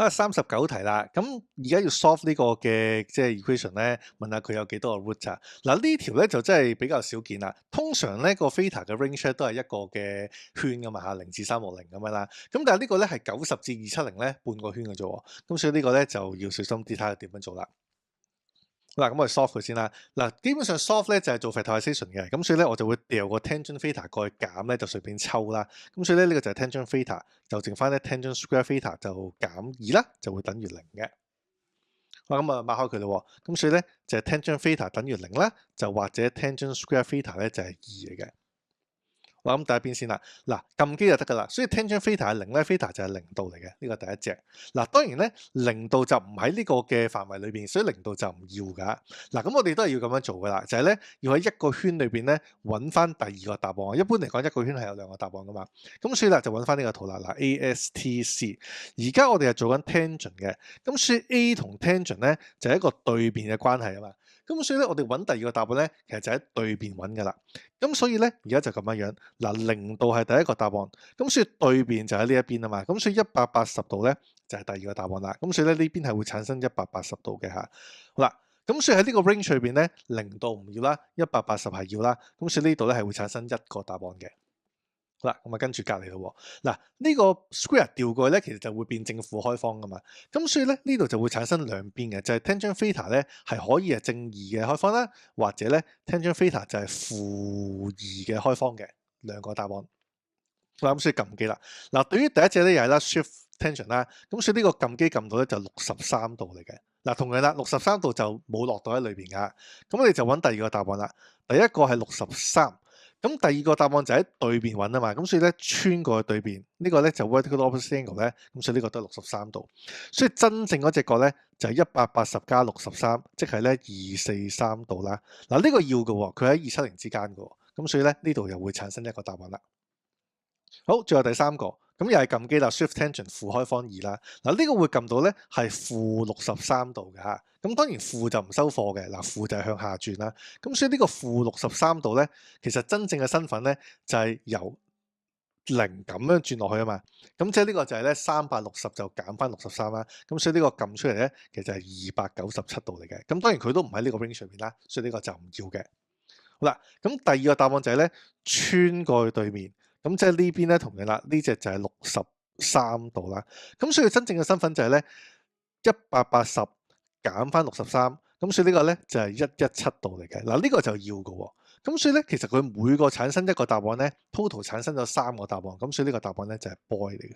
39題啦，咁而家要 solve 呢個嘅即係 equation 咧，問下佢有幾多個 root 啊？嗱呢條咧就真係比較少見啦。通常咧個 theta 嘅 range 咧都係一個嘅圈噶嘛嚇，0至360咁樣啦。咁但係呢個咧係90至270咧半個圈嘅啫喎。咁所以呢個咧就要小心啲睇下點樣做啦。嗱，咁我哋 solve 佢先啦。嗱，基本上 solve 咧就係做 factorization 嘅，咁所以咧我就會掉個 tangent theta 過去減咧，就隨便抽啦。咁所以咧呢個就係 tangent theta，就剩翻咧 tangent square theta 就減2啦，就會等於0嘅。好啦，咁啊抹開佢咯。咁所以咧就係 tangent theta 等於0啦，就或者 tangent square theta 咧就係2嚟嘅。我諗第一邊先啦，嗱撳機就得噶啦，所以 tangent theta 係0咧，theta 就係0度嚟嘅，呢個第一隻。嗱當然咧0度就唔喺呢個嘅範圍裏邊，所以0度就唔要噶。嗱咁我哋都係要咁樣做噶啦，就係咧要喺一個圈裏邊咧揾翻第二個答案。一般嚟講一個圈係有2個答案噶嘛，咁所以啦就揾翻呢個圖啦。嗱 ASTC，而家我哋係做緊 tangent 嘅，咁所以 A 同 tangent 咧就係一個對邊嘅關係啊嘛。咁所以咧我哋揾第二個答案咧，其實就喺對邊揾噶啦。咁所以咧，而家就咁樣樣，嗱0度係第一個答案，咁所以對邊就喺呢一邊啊嘛，咁所以180度咧就係第二個答案啦，咁所以咧呢邊係會產生180度嘅嚇。好啦，咁所以喺呢個 range 裏邊咧，0度唔要啦，180係要啦，咁所以呢度咧係會產生一個答案嘅。好啦，咁啊跟住隔離咯喎，嗱呢個 square 調過去咧，其實就會變正負開方噶嘛，咁所以咧呢度就會產生兩邊嘅，就係 tangent theta 咧係可以係正2嘅開方啦，或者咧 tangent theta 就係負2嘅開方嘅兩個答案。好啦，咁所以撳機啦。嗱，對於第一隻咧又係啦 shift tangent 啦，咁所以呢個撳機撳到咧就63度嚟嘅。嗱，同樣啦，63度就冇落到喺裏邊噶，咁我哋就揾第二個答案啦。第一個係63。咁第二個答案就喺對邊揾啊嘛，咁所以咧穿過去對邊，呢個咧就 vertical opposite angle 咧，咁所以呢個都係63度。所以真正嗰隻角咧就係180加63，即係咧243度啦。嗱呢個要嘅喎，佢喺270之間嘅喎，咁所以咧呢度又會產生一個答案啦。好，最後第三個，咁又係撳機啦 ，shift tangent 負開方2啦。嗱呢個會撳到咧係負63度嘅嚇。咁當然負就唔收貨嘅，嗱負就係向下轉啦。咁所以呢個負63度咧，其實真正嘅身份咧就係由0咁樣轉落去啊嘛。咁即係呢個就係咧360就減翻63啦。咁所以呢個撳出嚟咧，其實係297度嚟嘅。咁當然佢都唔喺呢個 range 上面啦，所以呢個就唔要嘅。好啦，咁第二個答案就係咧穿過去對面。咁即係呢邊咧同樣啦，呢隻就係63度啦。咁所以真正嘅身份就係咧180減翻63，咁所以呢個咧就係117度嚟嘅。嗱呢個就要嘅喎。咁所以咧其實佢每個產生一個答案咧，total 產生咗3個答案。咁所以呢個答案咧就係 boy 嚟嘅。